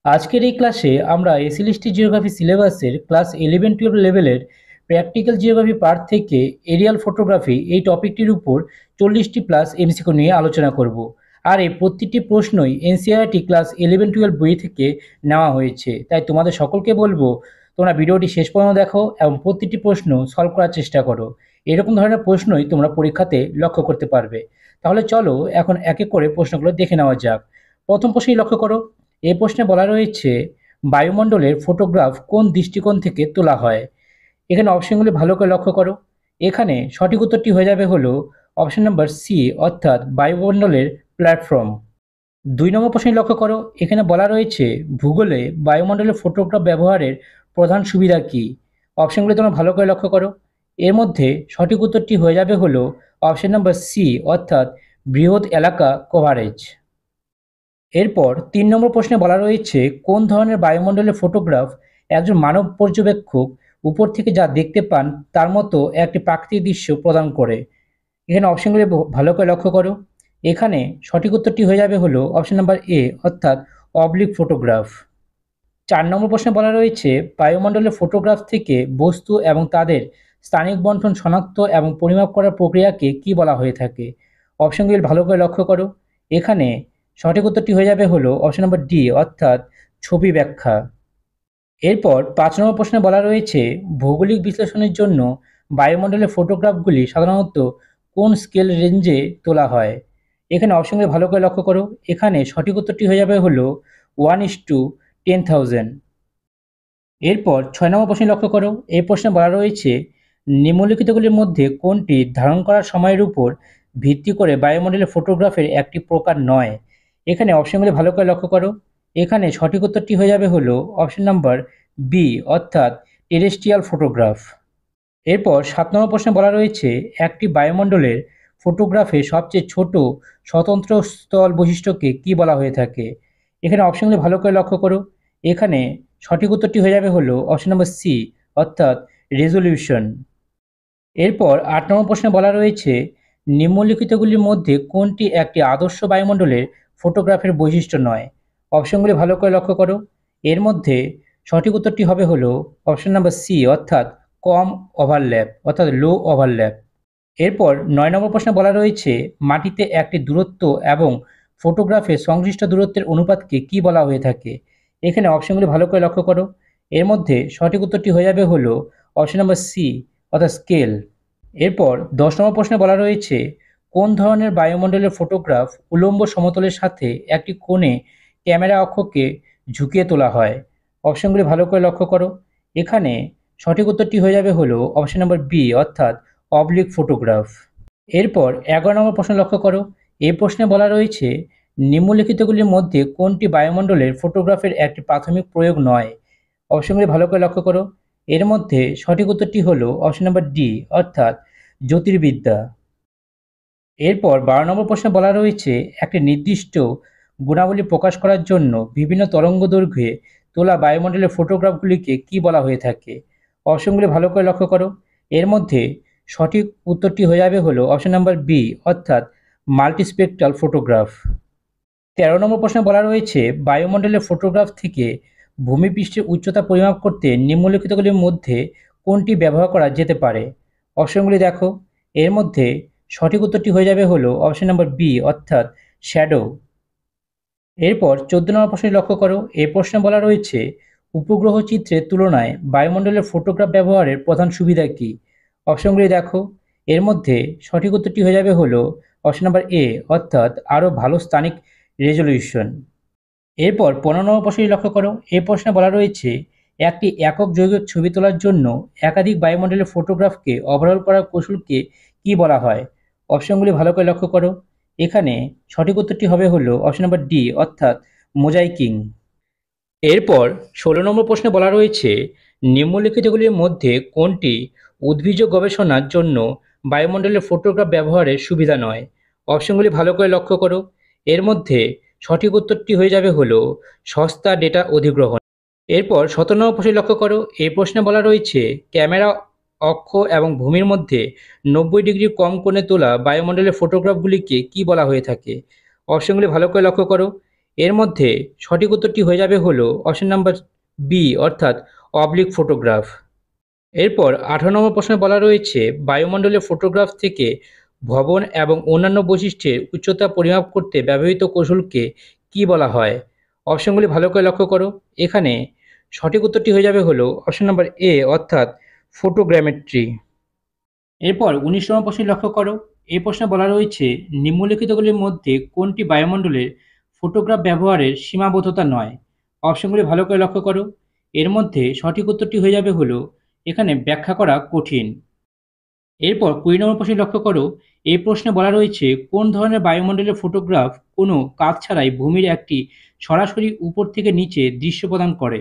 আজকের এই ক্লাসে আমরা এসএলএসটি জিওগ্রাফি সিলেবাসের ক্লাস 11-12 লেভেলের প্র্যাকটিক্যাল জিওগ্রাফি পার্ট থেকে এরিয়াল ফটোগ্রাফি এই টপিকটির উপর 40টি প্লাস এমসিকিউ নিয়ে আলোচনা করব। আর এই প্রতিটি প্রশ্নই এনসিইআরটি ক্লাস 11-12 বই থেকে নেওয়া হয়েছে, তাই তোমাদের সকলকে বলবো তোমরা ভিডিওটি শেষ পর্যন্ত দেখো এবং প্রতিটি প্রশ্ন সলভ করার চেষ্টা করো। এরকম ধরনের প্রশ্নই তোমরা পরীক্ষাতে লক্ষ্য করতে পারবে। তাহলে চলো এখন এক এক করে প্রশ্নগুলো দেখে নেওয়া যাক। প্রথম প্রশ্নই লক্ষ্য করো। এই প্রশ্নে বলা রয়েছে বায়ুমণ্ডলের ফটোগ্রাফ কোন দৃষ্টিকোণ থেকে তোলা হয়। এখানে অপশনগুলি ভালো করে লক্ষ্য করো। এখানে সঠিক উত্তরটি হয়ে যাবে হলো অপশন নাম্বার সি, অর্থাৎ বায়ুমণ্ডলের প্ল্যাটফর্ম। 2 নম্বর প্রশ্নে লক্ষ্য করো। এখানে বলা রয়েছে ভূগোলে বায়ুমণ্ডলের ফটোগ্রাফ ব্যবহারের প্রধান সুবিধা কী। অপশনগুলি তোমরা ভালো করে লক্ষ্য করো। এর মধ্যে সঠিক উত্তরটি হয়ে যাবে হলো অপশন নাম্বার সি, অর্থাৎ বৃহৎ এলাকা কভারেজ। এরপর 3 নম্বর প্রশ্নে বলা রয়েছে কোন ধরনের বায়ুমণ্ডলের ফটোগ্রাফ একজন মানব পর্যবেক্ষক উপর থেকে যা দেখতে পান তার মতো একটি প্রাকৃতিক দৃশ্য প্রদান করে। এখানে অপশনগুলি ভালো করে লক্ষ্য করো। এখানে সঠিক উত্তরটি হয়ে যাবে হলো অপশন নাম্বার এ, অর্থাৎ অবলিক ফটোগ্রাফ। 4 নম্বর প্রশ্নে বলা রয়েছে বায়ুমণ্ডলের ফটোগ্রাফ থেকে বস্তু এবং তাদের স্থানিক বণ্টন শনাক্ত এবং পরিমাপ করার প্রক্রিয়াকে কি বলা হয়ে থাকে। অপশনগুলি ভালো করে লক্ষ্য করো। এখানে সঠিক উত্তরটি হয়ে যাবে হলো অপশন নাম্বার ডি, অর্থাৎ ছবি ব্যাখ্যা। এরপর 5 নম্বর প্রশ্নে বলা রয়েছে ভৌগোলিক বিশ্লেষণের জন্য বায়ুমণ্ডলের ফটোগ্রাফগুলি সাধারণত কোন স্কেল রেঞ্জে তোলা হয়। এখানে অপশনগুলি ভালো করে লক্ষ্য করো। এখানে সঠিক উত্তরটি হয়ে যাবে হলো 1:10,000। এরপর 6 নম্বর প্রশ্নে লক্ষ্য করো। এই প্রশ্নে বলা রয়েছে নিম্নলিখিতগুলির মধ্যে কোনটি ধারণ করার সময়ের উপর ভিত্তি করে বায়ুমণ্ডলের ফটোগ্রাফের একটি প্রকার নয়। এখানে অপশনগুলি ভালো করে লক্ষ্য করো। এখানে সঠিক উত্তরটি হয়ে যাবে হলো অপশন নাম্বার বি, অর্থাৎ টেরেস্ট্রিয়াল ফটোগ্রাফ। এরপর 7 নম্বর প্রশ্নে বলা রয়েছে একটি বায়ুমণ্ডলের ফটোগ্রাফে সবচেয়ে ছোট স্বতন্ত্র স্থল বৈশিষ্ট্যকে কি বলা হয়ে থাকে। এখানে অপশনগুলি ভালো করে লক্ষ্য করো। এখানে সঠিক উত্তরটি হয়ে যাবে হলো অপশন নাম্বার সি, অর্থাৎ রেজলিউশন। এরপর 8 নম্বর প্রশ্নে বলা রয়েছে নিম্নলিখিতগুলির মধ্যে কোনটি একটি আদর্শ বায়ুমণ্ডলের ফটোগ্রাফের বৈশিষ্ট্য নয়। অপশনগুলি ভালো করে লক্ষ্য করো। এর মধ্যে সঠিক উত্তরটি হবে হলো অপশন নাম্বার সি, অর্থাৎ কম ওভারল্যাপ, অর্থাৎ লো ওভারল্যাপ। এরপর 9 নম্বর প্রশ্নে বলা রয়েছে মাটিতে একটি দূরত্ব এবং ফটোগ্রাফের সংশ্লিষ্ট দূরত্বের অনুপাতকে কি বলা হয়ে থাকে। এখানে অপশনগুলি ভালো করে লক্ষ্য করো। এর মধ্যে সঠিক উত্তরটি হয়ে যাবে হলো অপশন নাম্বার সি, অর্থাৎ স্কেল। এরপর 10 নম্বর প্রশ্নে বলা রয়েছে কোন ধরনের বায়ুমণ্ডলের ফটোগ্রাফ উলম্ব সমতলের সাথে একটি কোণে ক্যামেরা অক্ষকে ঝুঁকিয়ে তোলা হয়। অপশনগুলি ভালো করে লক্ষ্য করো। এখানে সঠিক উত্তরটি হয়ে যাবে হলো অপশন নাম্বার বি, অর্থাৎ অবলিক ফটোগ্রাফ। এরপর 11 নম্বর প্রশ্ন লক্ষ্য করো। এই প্রশ্নে বলা রয়েছে নিম্নলিখিতগুলির মধ্যে কোনটি বায়ুমণ্ডলের ফটোগ্রাফের একটি প্রাথমিক প্রয়োগ নয়। অপশনগুলি ভালো করে লক্ষ্য করো। এর মধ্যে সঠিক উত্তরটি হলো অপশন নাম্বার ডি, অর্থাৎ জ্যোতির্বিদ্যা। এরপর 12 নম্বর প্রশ্নে বলা রয়েছে একটি নির্দিষ্ট গুণাবলী প্রকাশ করার জন্য বিভিন্ন তরঙ্গদৈর্ঘ্যে তোলা বায়ুমণ্ডলের ফটোগ্রাফগুলিকে কি বলা হয়ে থাকে। অপশনগুলি ভালো করে লক্ষ্য করো। এর মধ্যে সঠিক উত্তরটি হয়ে যাবে হলো অপশন নাম্বার বি, অর্থাৎ মাল্টিস্পেকট্রাল ফটোগ্রাফ। 13 নম্বর প্রশ্নে বলা রয়েছে বায়ুমণ্ডলের ফটোগ্রাফ থেকে ভূমিপৃষ্ঠের উচ্চতা পরিমাপ করতে নিম্নলিখিতগুলির মধ্যে কোনটি ব্যবহার করা যেতে পারে। অপশনগুলি দেখো। এর মধ্যে সঠিক উত্তরটি হয়ে যাবে হলো অপশন নাম্বার বি, অর্থাৎ শ্যাডো। এরপর 14 নম্বর প্রশ্নে লক্ষ্য করো। এই প্রশ্নে বলা রয়েছে উপগ্রহ চিত্রের তুলনায় বায়ুমণ্ডলের ফটোগ্রাফ ব্যবহারের প্রধান সুবিধা কী। অপশনগুলি দেখো। এর মধ্যে সঠিক উত্তরটি হয়ে যাবে হলো অপশন নাম্বার এ, অর্থাৎ আরও ভালো স্থানিক রেজলিউশন। এরপর 15 নম্বর প্রশ্নটি লক্ষ্য করো। এই প্রশ্নে বলা রয়েছে একটি একক যৌগিক ছবি তোলার জন্য একাধিক বায়ুমণ্ডলের ফটোগ্রাফকে ওভারঅল করার কৌশলকে কি বলা হয়। অপশনগুলি ভালো করে লক্ষ্য করো। এখানে সঠিক উত্তরটি হবে হলো অপশন নাম্বার ডি, অর্থাৎ মোজাইকিং। এরপর 16 নম্বর প্রশ্নে বলা রয়েছে নিম্নলিখিতগুলির মধ্যে কোনটি উদ্ভিজ্জ গবেষণার জন্য বায়ুমণ্ডলের ফটোগ্রাফ ব্যবহারের সুবিধা নয়। অপশনগুলি ভালো করে লক্ষ্য করো। এর মধ্যে সঠিক উত্তরটি হয়ে যাবে হলো সস্তা ডেটা অধিগ্রহণ। এরপর 17 নম্বর প্রশ্নে লক্ষ্য করো। এই প্রশ্নে বলা রয়েছে ক্যামেরা অক্ষ এবং ভূমির মধ্যে 90 ডিগ্রি কম কোণে তোলা বায়ুমণ্ডলের ফটোগ্রাফগুলিকে কি বলা হয়ে থাকে। অপশনগুলি ভালো করে লক্ষ্য করো। এর মধ্যে সঠিক উত্তরটি হয়ে যাবে হলো অপশন নাম্বার বি অর্থাৎ অবলিক ফটোগ্রাফ। এরপর ১৮ নম্বর প্রশ্নে বলা রয়েছে বায়ুমণ্ডলের ফটোগ্রাফ থেকে ভবন এবং অন্যান্য বৈশিষ্ট্যের উচ্চতা পরিমাপ করতে ব্যবহৃত কৌশলকে কী বলা হয়? অপশনগুলি ভালো করে লক্ষ্য করো। এখানে সঠিক উত্তরটি হয়ে যাবে হলো অপশন নাম্বার এ অর্থাৎ ফটোগ্রামেট্রি। এরপর ১৯ নম্বর প্রশ্নে লক্ষ্য করো। এই প্রশ্নে বলা রয়েছে নিম্নলিখিতগুলির মধ্যে কোনটি বায়ুমণ্ডলের ফটোগ্রাফ ব্যবহারের সীমাবদ্ধতা নয়? অপশনগুলি ভালো করে লক্ষ্য করো। এর মধ্যে সঠিক উত্তরটি হয়ে যাবে হলো এখানে ব্যাখ্যা করা কঠিন। এরপর ২০ নম্বর প্রশ্নে লক্ষ্য করো। এই প্রশ্নে বলা রয়েছে কোন ধরনের বায়ুমণ্ডলের ফটোগ্রাফ কোনো কাজ ছাড়াই ভূমির একটি সরাসরি উপর থেকে নিচে দৃশ্য প্রদান করে?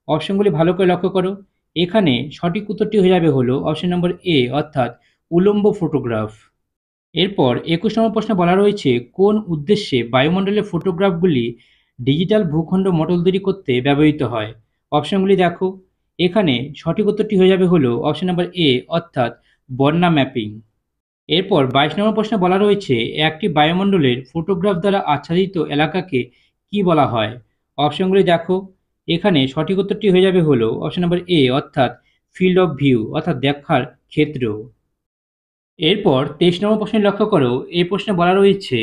অপশনগুলি ভালো করে লক্ষ্য করো। এখানে সঠিক উত্তরটি হয়ে যাবে হলো অপশন নম্বর এ অর্থাৎ উলম্ব ফটোগ্রাফ। এরপর ২১ নম্বর প্রশ্নে বলা রয়েছে কোন উদ্দেশ্যে বায়ুমণ্ডলের ফটোগ্রাফগুলি ডিজিটাল ভূখণ্ড মডেল তৈরি করতে ব্যবহৃত হয়? অপশনগুলি দেখো। এখানে সঠিক উত্তরটি হয়ে যাবে হলো অপশন নাম্বার এ অর্থাৎ বন্যা ম্যাপিং। এরপর ২২ নম্বর প্রশ্নে বলা রয়েছে একটি বায়ুমণ্ডলের ফটোগ্রাফ দ্বারা আচ্ছাদিত এলাকাকে কি বলা হয়? অপশনগুলি দেখো। এখানে সঠিক উত্তরটি হয়ে যাবে হলো অপশন নাম্বার এ অর্থাৎ ফিল্ড অফ ভিউ অর্থাৎ দেখার ক্ষেত্র। এরপর ২৩ নম্বর প্রশ্নে লক্ষ্য করো। এই প্রশ্নে বলা রয়েছে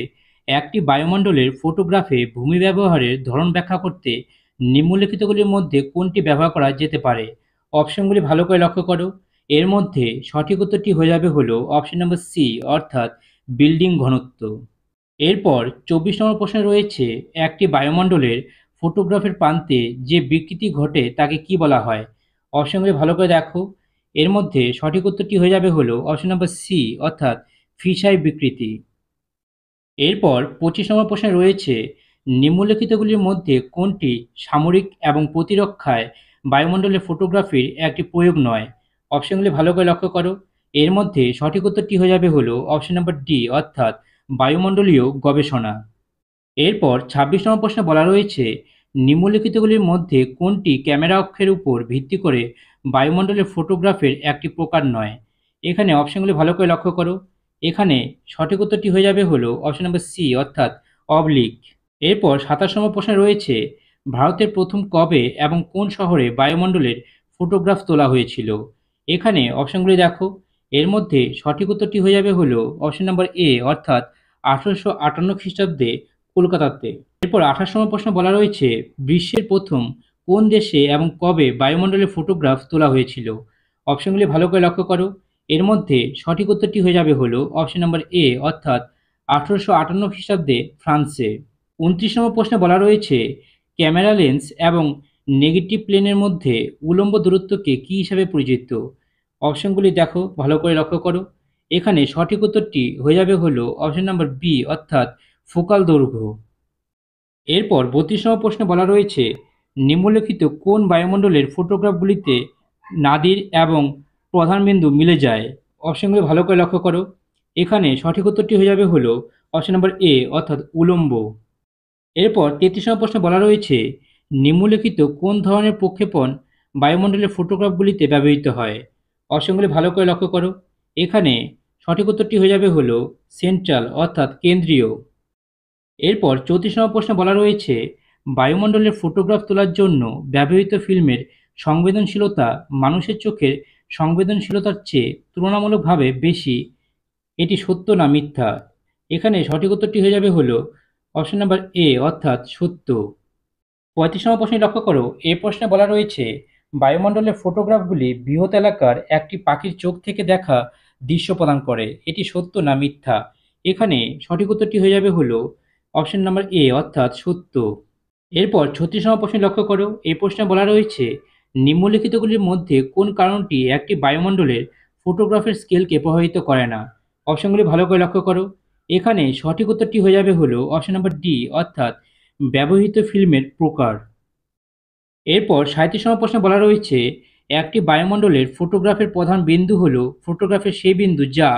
একটি বায়ুমণ্ডলের ফটোগ্রাফে ভূমি ব্যবহারের ধরন ব্যাখ্যা করতে নিম্নলিখিতগুলির মধ্যে কোনটি ব্যবহার করা যেতে পারে? অপশনগুলি ভালো করে লক্ষ্য করো। এর মধ্যে সঠিক উত্তরটি হয়ে যাবে হলো অপশন নম্বর সি অর্থাৎ বিল্ডিং ঘনত্ব। এরপর ২৪ নম্বর প্রশ্নে রয়েছে একটি বায়ুমণ্ডলের ফটোগ্রাফের প্রান্তে যে বিকৃতি ঘটে তাকে কি বলা হয়? অপশনগুলি ভালো করে দেখো। এর মধ্যে সঠিক উত্তরটি হয়ে যাবে হলো অপশন নম্বর সি অর্থাৎ ফিশাই বিকৃতি। এরপর ২৫ নম্বর প্রশ্নে রয়েছে নিম্নলিখিতগুলির মধ্যে কোনটি সামরিক এবং প্রতিরক্ষায় বায়ুমণ্ডলের ফটোগ্রাফির একটি প্রয়োগ নয়? অপশনগুলি ভালো করে লক্ষ্য করো। এর মধ্যে সঠিক উত্তরটি হয়ে যাবে হলো অপশন নম্বর ডি অর্থাৎ বায়ুমণ্ডলীয় গবেষণা। এরপর ২৬ নম্বর প্রশ্নে বলা রয়েছে নিম্নলিখিতগুলির মধ্যে কোনটি ক্যামেরা অক্ষের উপর ভিত্তি করে বায়ুমণ্ডলের ফটোগ্রাফের একটি প্রকার নয়? এখানে অপশনগুলি ভালো করে লক্ষ্য করো। এখানে সঠিক উত্তরটি হয়ে যাবে হলো অপশন নম্বর সি অর্থাৎ অবলিক। এরপর ২৭ নম্বর প্রশ্নে রয়েছে ভারতের প্রথম কবে এবং কোন শহরে বায়ুমণ্ডলের ফটোগ্রাফ তোলা হয়েছিল? এখানে অপশনগুলি দেখো। এর মধ্যে সঠিক উত্তরটি হয়ে যাবে হলো অপশন নম্বর এ অর্থাৎ ১৮৫৮ খ্রিস্টাব্দে কলকাতাতে। এরপর ২৮ নম্বর প্রশ্ন বলা রয়েছে বিশ্বের প্রথম কোন দেশে এবং কবে বায়ুমণ্ডলের ফটোগ্রাফ তোলা হয়েছিল? অপশনগুলি ভালো করে লক্ষ্য করো। এর মধ্যে সঠিক উত্তরটি হয়ে যাবে হলো অপশন নম্বর এ অর্থাৎ ১৮৫৮ খ্রিস্টাব্দে ফ্রান্সে। ২৯ নম্বর প্রশ্নে বলা রয়েছে ক্যামেরা লেন্স এবং নেগেটিভ প্লেনের মধ্যে উলম্ব দূরত্বকে কী হিসাবে পরিচিত? অপশনগুলি দেখো, ভালো করে লক্ষ্য করো। এখানে সঠিক উত্তরটি হয়ে যাবে হলো অপশন নাম্বার বি অর্থাৎ ফোকাল দৈর্ঘ্য। এরপর ৩২ নম্বর প্রশ্নে বলা রয়েছে নিম্নলিখিত কোন বায়ুমণ্ডলের ফটোগ্রাফগুলিতে নাদির এবং প্রধান বিন্দু মিলে যায়? অপশনগুলি ভালো করে লক্ষ্য করো। এখানে সঠিক উত্তরটি হয়ে যাবে হলো অপশন নাম্বার এ অর্থাৎ উলম্ব। এরপর ৩৩ নম্বর প্রশ্নে বলা রয়েছে নিম্নলিখিত কোন ধরনের প্রক্ষেপণ বায়ুমণ্ডলের ফটোগ্রাফগুলিতে ব্যবহৃত হয়? অপশনগুলি ভালো করে লক্ষ্য করো। এখানে সঠিক উত্তরটি হয়ে যাবে হলো সেন্ট্রাল অর্থাৎ কেন্দ্রীয়। এরপর ৩৪ নম্বর প্রশ্নে বলা রয়েছে বায়ুমণ্ডলের ফটোগ্রাফ তোলার জন্য ব্যবহৃত ফিল্মের সংবেদনশীলতা মানুষের চোখের সংবেদনশীলতার চেয়ে তুলনামূলকভাবে বেশি। এটি সত্য না মিথ্যা? এখানে সঠিক উত্তরটি হয়ে যাবে হলো অপশন নাম্বার এ অর্থাৎ সত্য। ৩৫ নম্বর প্রশ্নে লক্ষ্য করো। এই প্রশ্নে বলা রয়েছে বায়ুমণ্ডলের ফটোগ্রাফগুলি বৃহৎ এলাকার একটি পাখির চোখ থেকে দেখা দৃশ্য প্রদান করে। এটি সত্য না মিথ্যা? এখানে সঠিক উত্তরটি হয়ে যাবে হলো অপশন নাম্বার এ অর্থাৎ সত্য। এরপর ৩৬ নম্বর প্রশ্নে লক্ষ্য করো। এই প্রশ্নে বলা রয়েছে নিম্নলিখিতগুলির মধ্যে কোন কারণটি একটি বায়ুমণ্ডলের ফটোগ্রাফের স্কেলকে প্রভাবিত করে না? অপশনগুলি ভালো করে লক্ষ্য করো। এখানে সঠিক উত্তরটি হয়ে যাবে হলো অপশন নাম্বার ডি অর্থাৎ ব্যবহৃত ফিল্মের প্রকার। এরপর ৩৭ নম্বর প্রশ্নে বলা রয়েছে একটি বায়ুমণ্ডলের ফটোগ্রাফের প্রধান বিন্দু হলো ফটোগ্রাফের সেই বিন্দু যা।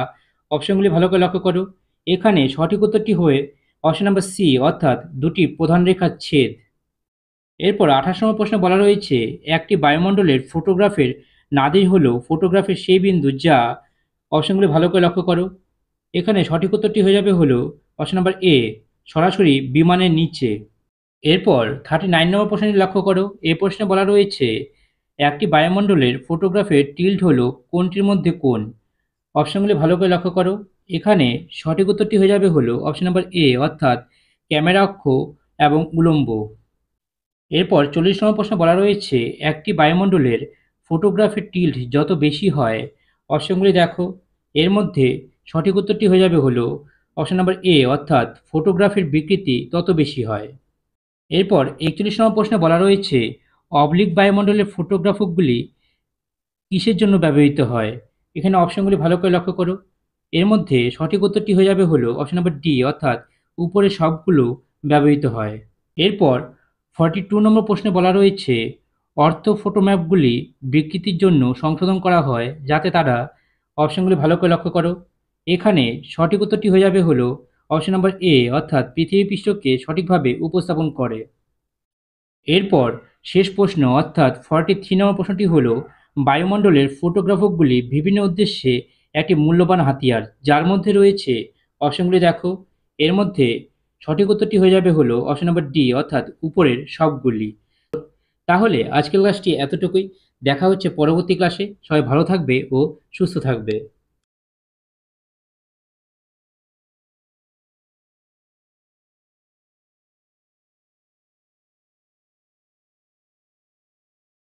অপশনগুলি ভালো করে লক্ষ্য করো। এখানে সঠিক উত্তরটি হয়ে অপশন নাম্বার সি অর্থাৎ দুটি প্রধান রেখার ছেদ। এরপর ২৮ নম্বর প্রশ্নে বলা রয়েছে একটি বায়ুমণ্ডলের ফটোগ্রাফের নাদির হলো ফটোগ্রাফের সেই বিন্দু যা। অপশনগুলি ভালো করে লক্ষ্য করো। এখানে সঠিক উত্তরটি হয়ে যাবে হলো অপশন নাম্বার এ সরাসরি বিমানের নিচে। এরপর 39 নম্বর প্রশ্নটি লক্ষ্য করো। এই প্রশ্নে বলা রয়েছে একটি বায়ুমণ্ডলের ফটোগ্রাফের টিল্ট হলো কোনটির মধ্যে কোন? অপশনগুলি ভালো করে লক্ষ্য করো। এখানে সঠিক উত্তরটি হয়ে যাবে হলো অপশন নাম্বার এ, অর্থাৎ ক্যামেরা অক্ষ এবং উলম্ব। এরপর 40 নম্বর প্রশ্নে বলা রয়েছে একটি বায়ুমণ্ডলের ফটোগ্রাফের টিল্ট যত বেশি হয়, অপশনগুলি দেখো। এর মধ্যে সঠিক উত্তরটি হয়ে যাবে হলো অপশন নাম্বার এ, অর্থাৎ ফটোগ্রাফের বিকৃতি তত বেশি হয়। এরপর 41 নম্বর প্রশ্নে বলা রয়েছে অবলিক বায়ুমণ্ডলের ফটোগ্রাফগুলি কিসের জন্য ব্যবহৃত হয়? এখানে অপশনগুলি ভালো করে লক্ষ্য করো। এর মধ্যে সঠিক উত্তরটি হয়ে যাবে হলো অপশন নাম্বার ডি, অর্থাৎ উপরের সবগুলো ব্যবহৃত হয়। এরপর 42 নম্বর প্রশ্নে বলা রয়েছে অর্থো ফটোম্যাপগুলি বিকৃতির জন্য সংশোধন করা হয় যাতে তারা, অপশনগুলি ভালো করে লক্ষ্য করো। এখানে সঠিক উত্তরটি হয়ে যাবে হলো অপশন নাম্বার এ, অর্থাৎ পৃথিবী পৃষ্ঠকে সঠিকভাবে উপস্থাপন করে। এরপর শেষ প্রশ্ন অর্থাৎ 43 নম্বর প্রশ্নটি হলো বায়ুমণ্ডলের ফটোগ্রাফগুলি বিভিন্ন উদ্দেশ্যে একটি মূল্যবান হাতিয়ার যার মধ্যে রয়েছে, অপশনগুলি দেখো। এর মধ্যে সঠিক উত্তরটি হয়ে যাবে হলো অপশন নাম্বার ডি, অর্থাৎ উপরের সবগুলি। তাহলে আজকের ক্লাসটি এতটুকুই। দেখা হচ্ছে পরবর্তী ক্লাসে। সবাই ভালো থাকবে ও সুস্থ থাকবে।